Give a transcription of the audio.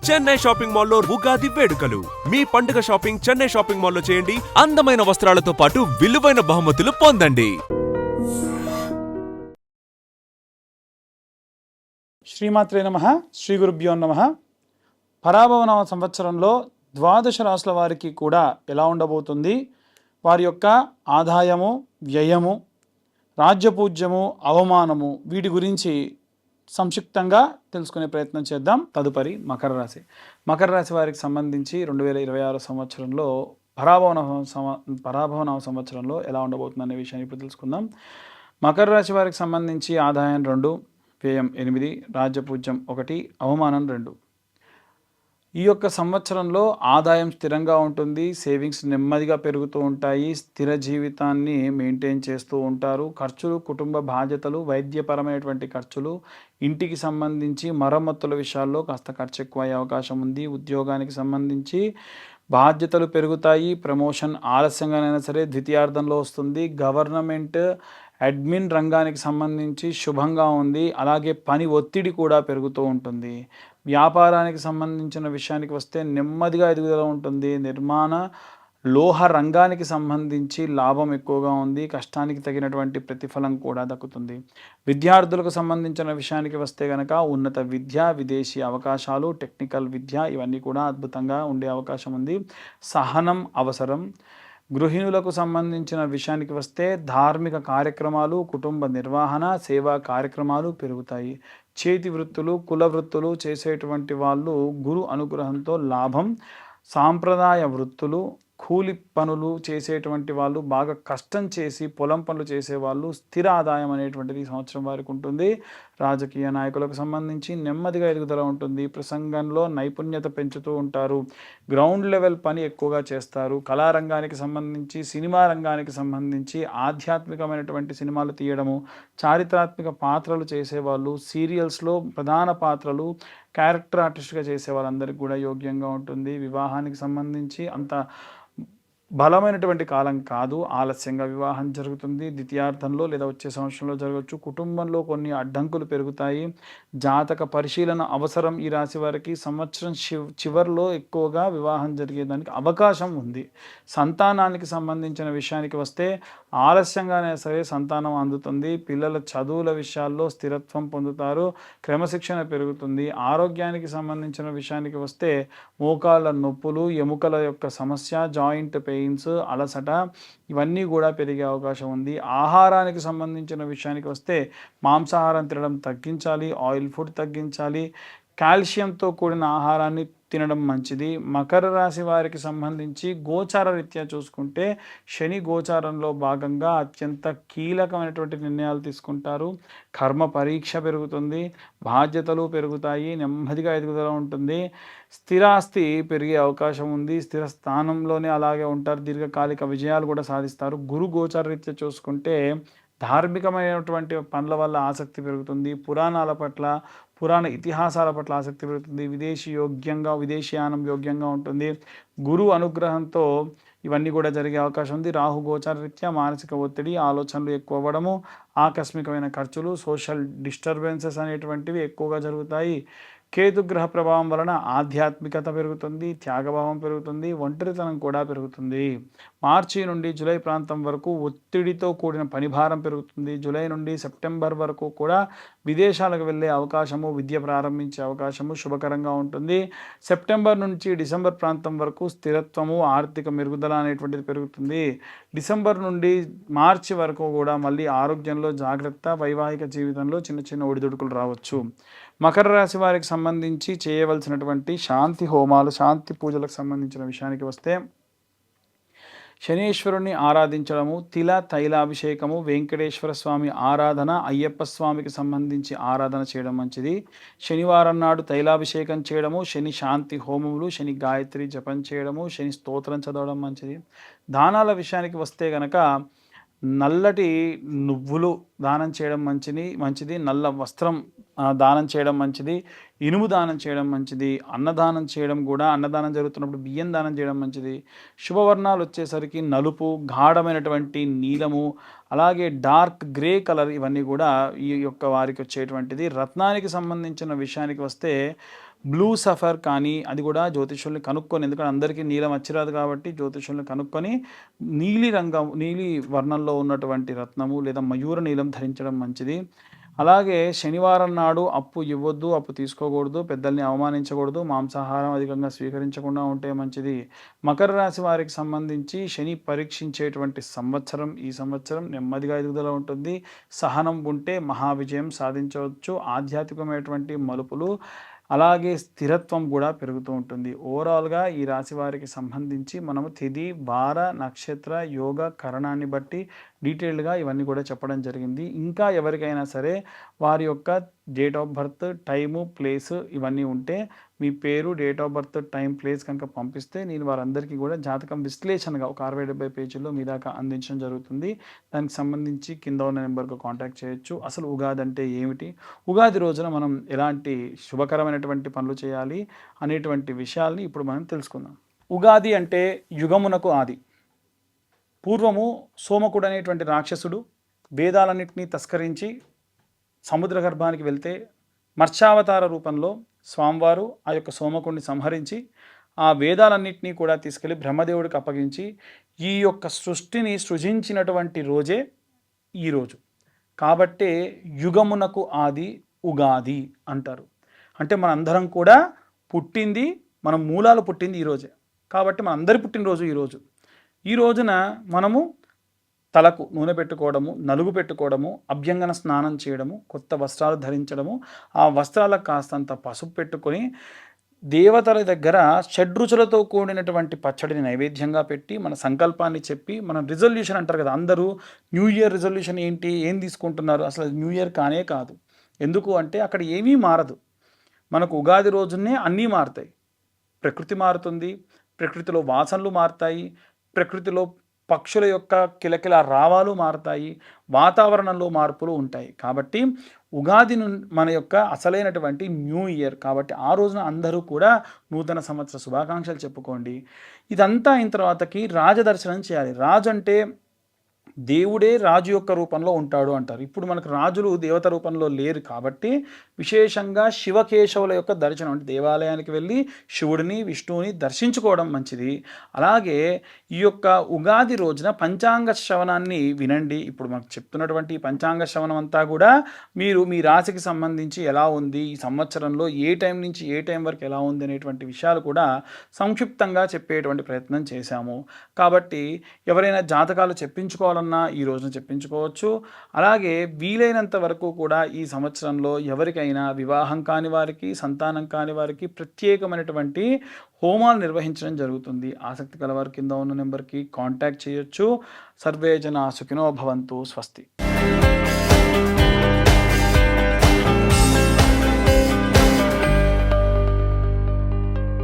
Chennai shopping మాల్లో ఉగాది వేడుకలు. మీ పండుగ షాపింగ్ చెన్నై షాపింగ్ మాల్లో చేయండి. అందమైన వస్త్రాలతో పాటు విలువైన బహుమతులు పొందండి. శ్రీమాత్రే నమః. శ్రీ గురుభ్యో నమః. పరాభవనామ సంవత్సరంలో ద్వాదశ రాశుల వారికి కూడా ఎలా ఉండబోతుంది, వారి యొక్క ఆదాయము, వ్యయము, రాజ్యపూజ్యము, అవమానము, వీటి గురించి సంక్షిప్తంగా తెలుసుకునే ప్రయత్నం చేద్దాం. తదుపరి మకర రాశి. మకర రాశి వారికి సంబంధించి 2026 సంవత్సరంలో పరాభవనామ సంవత్సరంలో ఎలా ఉండబోతుంది అనే విషయాన్ని ఇప్పుడు తెలుసుకుందాం. మకర రాశి వారికి సంబంధించి ఆదాయం 2, వ్యయం 8, రాజ్యపూజ్యం 1, అవమానం 2. ఈ యొక్క సంవత్సరంలో ఆదాయం స్థిరంగా ఉంటుంది. సేవింగ్స్ నెమ్మదిగా పెరుగుతూ ఉంటాయి. స్థిర జీవితాన్ని మెయింటైన్ చేస్తూ ఉంటారు. ఖర్చులు, కుటుంబ బాధ్యతలు, వైద్యపరమైనటువంటి ఖర్చులు, ఇంటికి సంబంధించి మరమ్మతుల విషయాల్లో కాస్త ఖర్చు ఎక్కువ అయ్యే అవకాశం ఉంది. ఉద్యోగానికి సంబంధించి బాధ్యతలు పెరుగుతాయి. ప్రమోషన్ ఆలస్యంగానైనా సరే ద్వితీయార్థంలో వస్తుంది. గవర్నమెంట్ అడ్మిన్ రంగానికి సంబంధించి శుభంగా ఉంది. అలాగే పని ఒత్తిడి కూడా పెరుగుతూ ఉంటుంది. వ్యాపారానికి సంబంధించిన విషయానికి వస్తే నెమ్మదిగా ఎదుగుదల ఉంటుంది. నిర్మాణ లోహ రంగానికి సంబంధించి లాభం ఎక్కువగా ఉంది. కష్టానికి తగినటువంటి ప్రతిఫలం కూడా దక్కుతుంది. విద్యార్థులకు సంబంధించిన విషయానికి వస్తే కనుక ఉన్నత విద్య, విదేశీ అవకాశాలు, టెక్నికల్ విద్య ఇవన్నీ కూడా అద్భుతంగా ఉండే అవకాశం ఉంది. సహనం అవసరం. గృహిణులకు సంబంధించిన విషయానికి వస్తే ధార్మిక కార్యక్రమాలు, కుటుంబ నిర్వహణ, సేవా కార్యక్రమాలు పెరుగుతాయి. చేతి వృత్తులు, కుల వృత్తులు చేసేటువంటి వాళ్ళు గురు అనుగ్రహంతో లాభం. సాంప్రదాయ వృత్తులు, కూలి పనులు చేసేటువంటి వాళ్ళు, బాగా కష్టం చేసి పొలం పనులు చేసేవాళ్ళు స్థిర ఆదాయం అనేటువంటిది ఈ సంవత్సరం వారికి ఉంటుంది. రాజకీయ నాయకులకు సంబంధించి నెమ్మదిగా ఎదుగుదల ఉంటుంది. ప్రసంగంలో నైపుణ్యత పెంచుతూ ఉంటారు. గ్రౌండ్ లెవెల్ పని ఎక్కువగా చేస్తారు. కళారంగానికి సంబంధించి, సినిమా రంగానికి సంబంధించి ఆధ్యాత్మికమైనటువంటి సినిమాలు తీయడము, చారిత్రాత్మక పాత్రలు చేసేవాళ్ళు, సీరియల్స్లో ప్రధాన పాత్రలు, క్యారెక్టర్ ఆర్టిస్ట్గా చేసే వాళ్ళందరికీ కూడా యోగ్యంగా ఉంటుంది. వివాహానికి సంబంధించి అంత బలమైనటువంటి కాలం కాదు. ఆలస్యంగా వివాహం జరుగుతుంది. ద్వితీయార్థంలో లేదా వచ్చే సంవత్సరంలో జరగవచ్చు. కుటుంబంలో కొన్ని అడ్డంకులు పెరుగుతాయి. జాతక పరిశీలన అవసరం. ఈ రాశి వారికి సంవత్సరం చివరిలో ఎక్కువగా వివాహం జరిగేదానికి అవకాశం ఉంది. సంతానానికి సంబంధించిన విషయానికి వస్తే ఆలస్యంగానే సరే సంతానం అందుతుంది. పిల్లల చదువుల విషయాల్లో స్థిరత్వం పొందుతారు. క్రమశిక్షణ పెరుగుతుంది. ఆరోగ్యానికి సంబంధించిన విషయానికి వస్తే మోకాళ్ళ నొప్పులు, ఎముకల యొక్క సమస్య, జాయింట్ పెయిన్స్, అలసట ఇవన్నీ కూడా పెరిగే అవకాశం ఉంది. ఆహారానికి సంబంధించిన విషయానికి వస్తే మాంసాహారం తినడం తగ్గించాలి. ఆయిల్ ఫుడ్ తగ్గించాలి. కాల్షియంతో కూడిన ఆహారాన్ని తినడం మంచిది. మకర రాశి వారికి సంబంధించి గోచార రీత్యా చూసుకుంటే శని గోచారంలో భాగంగా అత్యంత కీలకమైనటువంటి నిర్ణయాలు తీసుకుంటారు. కర్మ పరీక్ష పెరుగుతుంది. బాధ్యతలు పెరుగుతాయి. నెమ్మదిగా ఎదుగుదల ఉంటుంది. స్థిరాస్తి పెరిగే అవకాశం ఉంది. స్థిర స్థానంలోనే అలాగే ఉంటారు. దీర్ఘకాలిక విజయాలు కూడా సాధిస్తారు. గురు గోచార రీత్యా చూసుకుంటే ధార్మికమైనటువంటి పనుల వల్ల ఆసక్తి పెరుగుతుంది. పురాణాల పట్ల, పురాణ ఇతిహాసాల పట్ల ఆసక్తి పెరుగుతుంది. విదేశీయానం యోగ్యంగా ఉంటుంది. గురు అనుగ్రహంతో ఇవన్నీ కూడా జరిగే అవకాశం ఉంది. రాహు గోచార రీత్యా మానసిక ఒత్తిడి, ఆలోచనలు ఎక్కువ అవ్వడము, ఆకస్మికమైన ఖర్చులు, సోషల్ డిస్టర్బెన్సెస్ అనేటువంటివి ఎక్కువగా జరుగుతాయి. కేతుగ్రహ ప్రభావం వలన ఆధ్యాత్మికత పెరుగుతుంది. త్యాగభావం పెరుగుతుంది. ఒంటరితనం కూడా పెరుగుతుంది. మార్చి నుండి జూలై ప్రాంతం వరకు ఒత్తిడితో కూడిన పనిభారం పెరుగుతుంది. జూలై నుండి సెప్టెంబర్ వరకు కూడా విదేశాలకు వెళ్ళే అవకాశము, విద్య ప్రారంభించే అవకాశము శుభకరంగా ఉంటుంది. సెప్టెంబర్ నుంచి డిసెంబర్ ప్రాంతం వరకు స్థిరత్వము, ఆర్థిక మెరుగుదల అనేటువంటిది పెరుగుతుంది. డిసెంబర్ నుండి మార్చి వరకు కూడా మళ్ళీ ఆరోగ్యంలో జాగ్రత్త, వైవాహిక జీవితంలో చిన్న చిన్న ఒడిదుడుకులు రావచ్చు. మకర రాశి వారికి సంబంధించి చేయవలసినటువంటి శాంతి హోమాలు, శాంతి పూజలకు సంబంధించిన విషయానికి వస్తే శనీశ్వరుని ఆరాధించడము, తైలాభిషేకము, వెంకటేశ్వర స్వామి ఆరాధన, అయ్యప్ప స్వామికి సంబంధించి ఆరాధన చేయడం మంచిది. శనివారం నాడు తైలాభిషేకం చేయడము, శని శాంతి హోమములు, శని గాయత్రి జపం చేయడము, శని స్తోత్రం చదవడం మంచిది. దానాల విషయానికి వస్తే గనక నల్లటి నువ్వులు దానం చేయడం మంచిది. నల్ల వస్త్రం దానం చేయడం మంచిది. ఇనుము దానం చేయడం మంచిది. అన్నదానం చేయడం కూడా, అన్నదానం జరుగుతున్నప్పుడు బియ్యం దానం చేయడం మంచిది. శుభవర్ణాలు వచ్చేసరికి నలుపు, గాఢమైనటువంటి నీలము, అలాగే డార్క్ గ్రే కలర్, ఇవన్నీ కూడా ఈ యొక్క వారికి వచ్చేటువంటిది. రత్నానికి సంబంధించిన విషయానికి వస్తే బ్లూ సఫర్ కానీ అది కూడా జ్యోతిష్యుల్ని కనుక్కొని, ఎందుకంటే అందరికీ నీలం వచ్చిరాదు కాబట్టి జ్యోతిష్యుల్ని కనుక్కొని నీలి వర్ణంలో ఉన్నటువంటి రత్నము లేదా మయూర నీలం ధరించడం మంచిది. అలాగే శనివారం నాడు అప్పు ఇవ్వద్దు, అప్పు తీసుకోకూడదు, పెద్దల్ని అవమానించకూడదు, మాంసాహారం అధికంగా స్వీకరించకుండా ఉంటే మంచిది. మకర రాశి వారికి సంబంధించి శని పరీక్షించేటువంటి సంవత్సరం ఈ సంవత్సరం. నెమ్మదిగా ఎదుగుదల ఉంటుంది. సహనం ఉంటే మహావిజయం సాధించవచ్చు. ఆధ్యాత్మికమైనటువంటి మలుపులు అలాగే స్థిరత్వం కూడా పెరుగుతూ ఉంటుంది. ఓవరాల్గా ఈ రాశి వారికి సంబంధించి మనము తిథి, వార, నక్షత్ర, యోగ, కరణాన్ని బట్టి డీటెయిల్డ్గా ఇవన్నీ కూడా చెప్పడం జరిగింది. ఇంకా ఎవరికైనా సరే వారి యొక్క date of birth, time, place ఇవన్నీ ఉంటే మీ పేరు, date of birth, time, place కనుక పంపిస్తే నేను వారందరికీ కూడా జాతకం విశ్లేషణగా ఒక 60-70 పేజీల్లో మీ దాకా అందించడం జరుగుతుంది. దానికి సంబంధించి కింద ఉన్న నెంబర్కు కాంటాక్ట్ చేయొచ్చు. అసలు ఉగాది అంటే ఏమిటి, ఉగాది రోజున మనం ఎలాంటి శుభకరమైనటువంటి పనులు చేయాలి అనేటువంటి విషయాల్ని ఇప్పుడు మనం తెలుసుకుందాం. ఉగాది అంటే యుగమునకు ఆది. పూర్వము సోమకుడు అనేటువంటి రాక్షసుడు వేదాలన్నింటినీ తస్కరించి సముద్ర గర్భానికి వెళ్తే మత్స్యావతార రూపంలో స్వామివారు ఆ యొక్క సోమకుడిని సంహరించి ఆ వేదాలన్నింటినీ కూడా తీసుకెళ్ళి బ్రహ్మదేవుడికి అప్పగించి ఈ యొక్క సృష్టిని సృజించినటువంటి రోజే ఈరోజు. కాబట్టే యుగమునకు ఆది ఉగాది అంటారు. అంటే మనందరం కూడా పుట్టింది, మన మూలాలు పుట్టింది ఈరోజే. కాబట్టి మన అందరి పుట్టినరోజు ఈరోజు. ఈ రోజున మనము తలకు నూనె పెట్టుకోవడము, నలుగు పెట్టుకోవడము, అభ్యంగన స్నానం చేయడము, కొత్త వస్త్రాలు ధరించడము, ఆ వస్త్రాలకు కాస్తంత పసుపు పెట్టుకొని దేవతల దగ్గర షడ్రుచులతో కూడినటువంటి పచ్చడిని నైవేద్యంగా పెట్టి మన సంకల్పాన్ని చెప్పి మన రిజల్యూషన్ అంటారు కదా, అందరూ న్యూ ఇయర్ రిజల్యూషన్ ఏంటి, ఏం తీసుకుంటున్నారు, అసలు న్యూ ఇయర్ కానే కాదు. ఎందుకు అంటే అక్కడ ఏమీ మారదు. మనకు ఉగాది రోజునే అన్నీ మారుతాయి. ప్రకృతి మారుతుంది, ప్రకృతిలో వాసనలు మారుతాయి, ప్రకృతిలో పక్షుల యొక్క కిలకిల రావాలు మారుతాయి, వాతావరణంలో మార్పులు ఉంటాయి. కాబట్టి ఉగాది మన యొక్క అసలైనటువంటి న్యూ ఇయర్. కాబట్టి ఆ రోజున అందరూ కూడా నూతన సంవత్సర శుభాకాంక్షలు చెప్పుకోండి. ఇదంతా అయిన తర్వాతకి రాజదర్శనం చేయాలి. రాజు అంటే దేవుడే రాజు యొక్క రూపంలో ఉంటాడు అంటారు. ఇప్పుడు మనకు రాజులు దేవత రూపంలో లేరు కాబట్టి విశేషంగా శివకేశవుల యొక్క దర్శనం, అంటే దేవాలయానికి వెళ్ళి శివుడిని, విష్ణువుని దర్శించుకోవడం మంచిది. అలాగే ఈ యొక్క ఉగాది రోజున పంచాంగ శ్రవణాన్ని వినండి. ఇప్పుడు మనకు చెప్తున్నటువంటి పంచాంగ శ్రవణం అంతా కూడా మీరు మీ రాశికి సంబంధించి ఎలా ఉంది, ఈ సంవత్సరంలో ఏ టైం నుంచి ఏ టైం వరకు ఎలా ఉంది అనేటువంటి విషయాలు కూడా సంక్షిప్తంగా చెప్పేటువంటి ప్రయత్నం చేశాము. కాబట్టి ఎవరైనా జాతకాలు చెప్పించుకోవాలన్నా ఈ రోజున చెప్పించుకోవచ్చు. అలాగే వీలైనంత వరకు కూడా ఈ సంవత్సరంలో ఎవరికైనా వివాహం కాని వారికి, సంతానం కాని వారికి ప్రత్యేకమైనటువంటి హోమాలు నిర్వహించడం జరుగుతుంది. ఆసక్తి కలవారు కింద ఉన్న నెంబర్కి కాంటాక్ట్ చేయొచ్చు. సర్వే జనా సుఖినో భవంతు. స్వస్తి.